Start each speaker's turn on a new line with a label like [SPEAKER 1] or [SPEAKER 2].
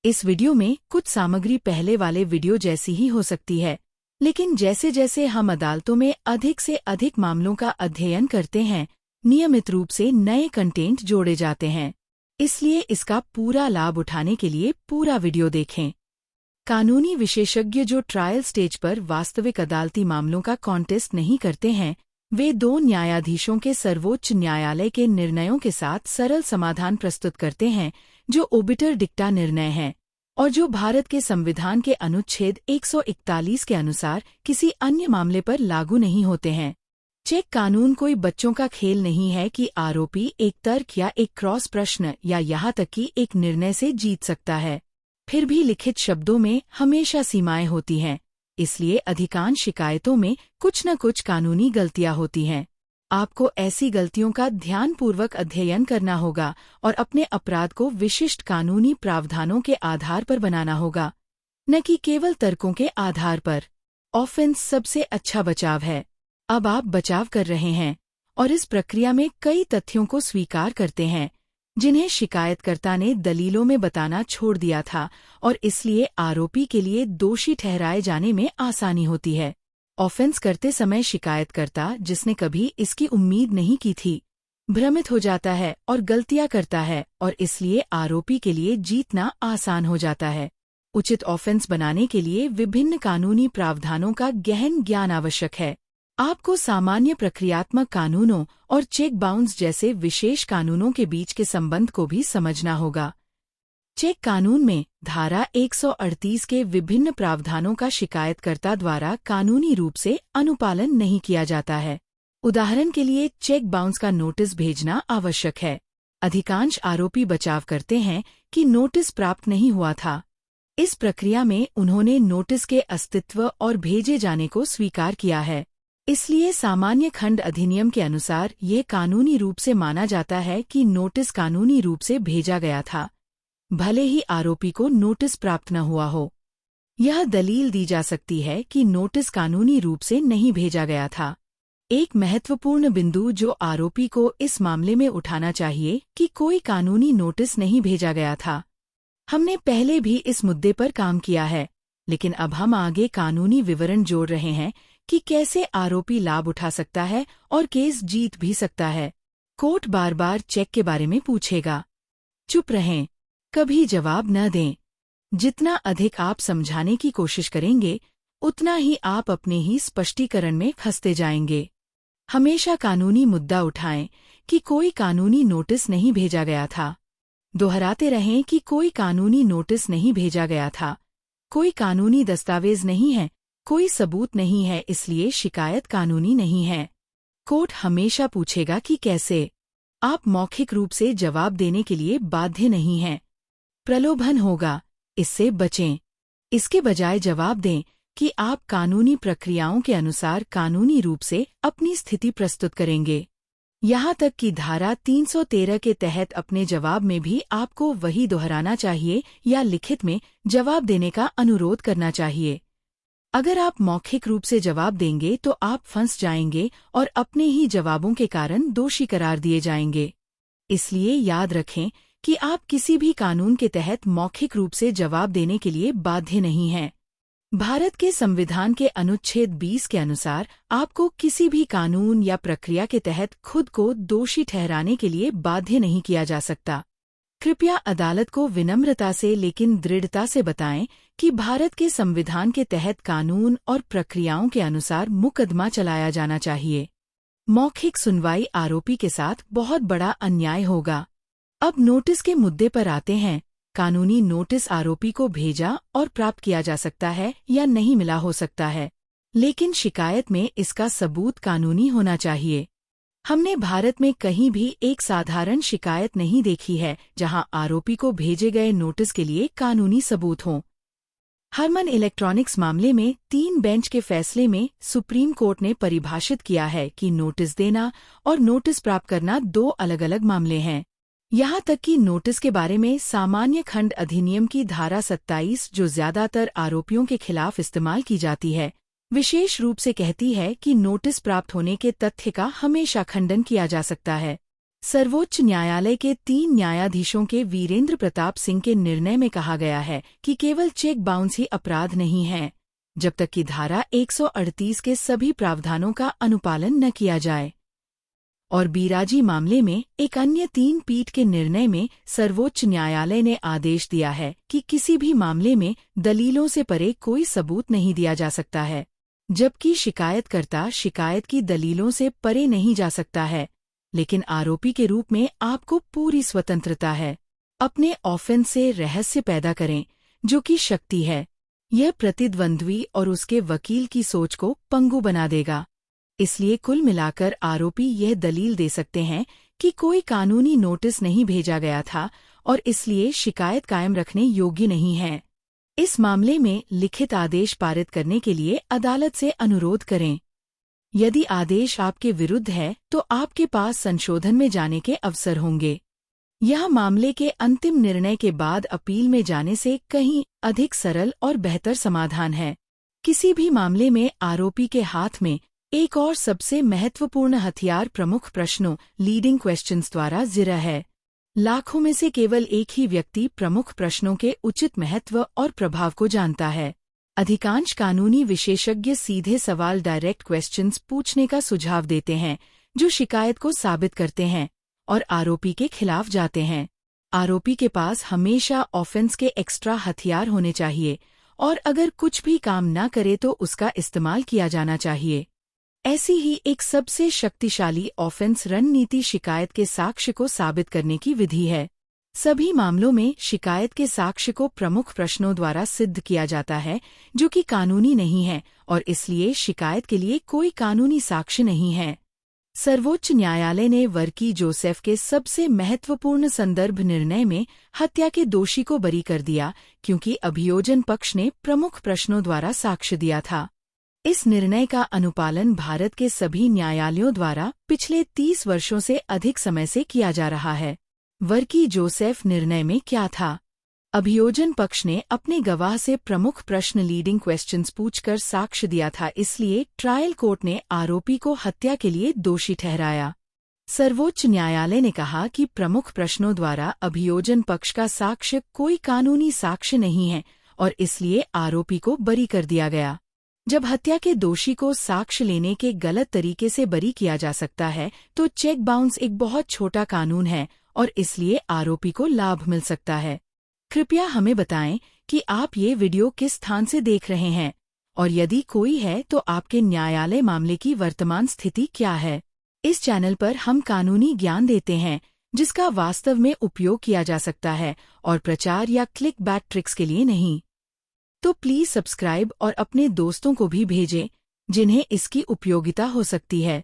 [SPEAKER 1] इस वीडियो में कुछ सामग्री पहले वाले वीडियो जैसी ही हो सकती है, लेकिन जैसे जैसे हम अदालतों में अधिक से अधिक मामलों का अध्ययन करते हैं, नियमित रूप से नए कंटेंट जोड़े जाते हैं। इसलिए इसका पूरा लाभ उठाने के लिए पूरा वीडियो देखें। कानूनी विशेषज्ञ जो ट्रायल स्टेज पर वास्तविक अदालती मामलों का कॉन्टेस्ट नहीं करते हैं, वे दो न्यायाधीशों के सर्वोच्च न्यायालय के निर्णयों के साथ सरल समाधान प्रस्तुत करते हैं, जो ओबिटर डिक्टा निर्णय हैं और जो भारत के संविधान के अनुच्छेद 141 के अनुसार किसी अन्य मामले पर लागू नहीं होते हैं। चेक कानून कोई बच्चों का खेल नहीं है कि आरोपी एक तर्क या एक क्रॉस प्रश्न या यहाँ तक कि एक निर्णय से जीत सकता है। फिर भी लिखित शब्दों में हमेशा सीमाएं होती हैं, इसलिए अधिकांश शिकायतों में कुछ न कुछ कानूनी गलतियां होती हैं। आपको ऐसी गलतियों का ध्यानपूर्वक अध्ययन करना होगा और अपने अपराध को विशिष्ट कानूनी प्रावधानों के आधार पर बनाना होगा, न कि केवल तर्कों के आधार पर। ऑफेंस सबसे अच्छा बचाव है। अब आप बचाव कर रहे हैं और इस प्रक्रिया में कई तथ्यों को स्वीकार करते हैं जिन्हें शिकायतकर्ता ने दलीलों में बताना छोड़ दिया था, और इसलिए आरोपी के लिए दोषी ठहराए जाने में आसानी होती है। ऑफेंस करते समय शिकायतकर्ता, जिसने कभी इसकी उम्मीद नहीं की थी, भ्रमित हो जाता है और गलतियां करता है, और इसलिए आरोपी के लिए जीतना आसान हो जाता है। उचित ऑफेंस बनाने के लिए विभिन्न कानूनी प्रावधानों का गहन ज्ञान आवश्यक है। आपको सामान्य प्रक्रियात्मक कानूनों और चेक बाउंस जैसे विशेष कानूनों के बीच के संबंध को भी समझना होगा। चेक कानून में धारा 138 के विभिन्न प्रावधानों का शिकायतकर्ता द्वारा कानूनी रूप से अनुपालन नहीं किया जाता है। उदाहरण के लिए चेक बाउंस का नोटिस भेजना आवश्यक है। अधिकांश आरोपी बचाव करते हैं कि नोटिस प्राप्त नहीं हुआ था। इस प्रक्रिया में उन्होंने नोटिस के अस्तित्व और भेजे जाने को स्वीकार किया है। इसलिए सामान्य खंड अधिनियम के अनुसार यह कानूनी रूप से माना जाता है कि नोटिस कानूनी रूप से भेजा गया था, भले ही आरोपी को नोटिस प्राप्त न हुआ हो। यह दलील दी जा सकती है कि नोटिस कानूनी रूप से नहीं भेजा गया था। एक महत्वपूर्ण बिंदु जो आरोपी को इस मामले में उठाना चाहिए कि कोई कानूनी नोटिस नहीं भेजा गया था। हमने पहले भी इस मुद्दे पर काम किया है, लेकिन अब हम आगे कानूनी विवरण जोड़ रहे हैं कि कैसे आरोपी लाभ उठा सकता है और केस जीत भी सकता है। कोर्ट बार बार चेक के बारे में पूछेगा। चुप रहें, कभी जवाब न दें। जितना अधिक आप समझाने की कोशिश करेंगे, उतना ही आप अपने ही स्पष्टीकरण में फंसते जाएंगे। हमेशा कानूनी मुद्दा उठाएं कि कोई कानूनी नोटिस नहीं भेजा गया था। दोहराते रहें कि कोई कानूनी नोटिस नहीं भेजा गया था। कोई कानूनी दस्तावेज नहीं है, कोई सबूत नहीं है, इसलिए शिकायत कानूनी नहीं है। कोर्ट हमेशा पूछेगा कि कैसे। आप मौखिक रूप से जवाब देने के लिए बाध्य नहीं हैं। प्रलोभन होगा, इससे बचें। इसके बजाय जवाब दें कि आप कानूनी प्रक्रियाओं के अनुसार कानूनी रूप से अपनी स्थिति प्रस्तुत करेंगे। यहाँ तक कि धारा 313 के तहत अपने जवाब में भी आपको वही दोहराना चाहिए या लिखित में जवाब देने का अनुरोध करना चाहिए। अगर आप मौखिक रूप से जवाब देंगे तो आप फंस जाएंगे और अपने ही जवाबों के कारण दोषी करार दिए जाएंगे। इसलिए याद रखें कि आप किसी भी कानून के तहत मौखिक रूप से जवाब देने के लिए बाध्य नहीं हैं। भारत के संविधान के अनुच्छेद 20 के अनुसार आपको किसी भी कानून या प्रक्रिया के तहत खुद को दोषी ठहराने के लिए बाध्य नहीं किया जा सकता। कृपया अदालत को विनम्रता से लेकिन दृढ़ता से बताएं कि भारत के संविधान के तहत कानून और प्रक्रियाओं के अनुसार मुकदमा चलाया जाना चाहिए। मौखिक सुनवाई आरोपी के साथ बहुत बड़ा अन्याय होगा। अब नोटिस के मुद्दे पर आते हैं। कानूनी नोटिस आरोपी को भेजा और प्राप्त किया जा सकता है या नहीं मिला हो सकता है, लेकिन शिकायत में इसका सबूत कानूनी होना चाहिए। हमने भारत में कहीं भी एक साधारण शिकायत नहीं देखी है जहां आरोपी को भेजे गए नोटिस के लिए कानूनी सबूत हों। हरमन इलेक्ट्रॉनिक्स मामले में 3 बेंच के फैसले में सुप्रीम कोर्ट ने परिभाषित किया है कि नोटिस देना और नोटिस प्राप्त करना 2 अलग-अलग मामले हैं। यहाँ तक कि नोटिस के बारे में सामान्य खंड अधिनियम की धारा 27, जो ज्यादातर आरोपियों के खिलाफ इस्तेमाल की जाती है, विशेष रूप से कहती है कि नोटिस प्राप्त होने के तथ्य का हमेशा खंडन किया जा सकता है। सर्वोच्च न्यायालय के 3 न्यायाधीशों के वीरेंद्र प्रताप सिंह के निर्णय में कहा गया है कि केवल चेक बाउंस ही अपराध नहीं है, जब तक कि धारा 138 के सभी प्रावधानों का अनुपालन न किया जाए। और बीराजी मामले में एक अन्य 3 पीठ के निर्णय में सर्वोच्च न्यायालय ने आदेश दिया है कि किसी भी मामले में दलीलों से परे कोई सबूत नहीं दिया जा सकता है, जबकि शिकायतकर्ता शिकायत की दलीलों से परे नहीं जा सकता है, लेकिन आरोपी के रूप में आपको पूरी स्वतंत्रता है। अपने ऑफेंस से रहस्य पैदा करें, जो कि शक्ति है। यह प्रतिद्वंद्वी और उसके वकील की सोच को पंगु बना देगा। इसलिए कुल मिलाकर आरोपी यह दलील दे सकते हैं कि कोई कानूनी नोटिस नहीं भेजा गया था और इसलिए शिकायत कायम रखने योग्य नहीं है। इस मामले में लिखित आदेश पारित करने के लिए अदालत से अनुरोध करें। यदि आदेश आपके विरुद्ध है तो आपके पास संशोधन में जाने के अवसर होंगे। यह मामले के अंतिम निर्णय के बाद अपील में जाने से कहीं अधिक सरल और बेहतर समाधान है। किसी भी मामले में आरोपी के हाथ में एक और सबसे महत्वपूर्ण हथियार प्रमुख प्रश्नों लीडिंग क्वेश्चंस द्वारा जिरा है। लाखों में से केवल एक ही व्यक्ति प्रमुख प्रश्नों के उचित महत्व और प्रभाव को जानता है। अधिकांश कानूनी विशेषज्ञ सीधे सवाल डायरेक्ट क्वेश्चंस पूछने का सुझाव देते हैं, जो शिकायत को साबित करते हैं और आरोपी के खिलाफ जाते हैं। आरोपी के पास हमेशा ऑफेंस के एक्स्ट्रा हथियार होने चाहिए और अगर कुछ भी काम न करे तो उसका इस्तेमाल किया जाना चाहिए। ऐसी ही एक सबसे शक्तिशाली ऑफेंस रणनीति शिकायत के साक्ष्य को साबित करने की विधि है। सभी मामलों में शिकायत के साक्ष्य को प्रमुख प्रश्नों द्वारा सिद्ध किया जाता है, जो कि कानूनी नहीं है और इसलिए शिकायत के लिए कोई कानूनी साक्ष्य नहीं है। सर्वोच्च न्यायालय ने वर्की जोसेफ के सबसे महत्वपूर्ण संदर्भ निर्णय में हत्या के दोषी को बरी कर दिया, क्योंकि अभियोजन पक्ष ने प्रमुख प्रश्नों द्वारा साक्ष्य दिया था। इस निर्णय का अनुपालन भारत के सभी न्यायालयों द्वारा पिछले 30 वर्षों से अधिक समय से किया जा रहा है। वर्की जोसेफ निर्णय में क्या था? अभियोजन पक्ष ने अपने गवाह से प्रमुख प्रश्न लीडिंग क्वेश्चंस पूछकर साक्ष्य दिया था, इसलिए ट्रायल कोर्ट ने आरोपी को हत्या के लिए दोषी ठहराया। सर्वोच्च न्यायालय ने कहा कि प्रमुख प्रश्नों द्वारा अभियोजन पक्ष का साक्ष्य कोई कानूनी साक्ष्य नहीं है और इसलिए आरोपी को बरी कर दिया गया। जब हत्या के दोषी को साक्ष्य लेने के गलत तरीके से बरी किया जा सकता है तो चेक बाउंस एक बहुत छोटा कानून है और इसलिए आरोपी को लाभ मिल सकता है। कृपया हमें बताएं कि आप ये वीडियो किस स्थान से देख रहे हैं और यदि कोई है तो आपके न्यायालय मामले की वर्तमान स्थिति क्या है। इस चैनल पर हम कानूनी ज्ञान देते हैं जिसका वास्तव में उपयोग किया जा सकता है और प्रचार या क्लिक बैक ट्रिक्स के लिए नहीं। तो प्लीज सब्सक्राइब और अपने दोस्तों को भी भेजें जिन्हें इसकी उपयोगिता हो सकती है।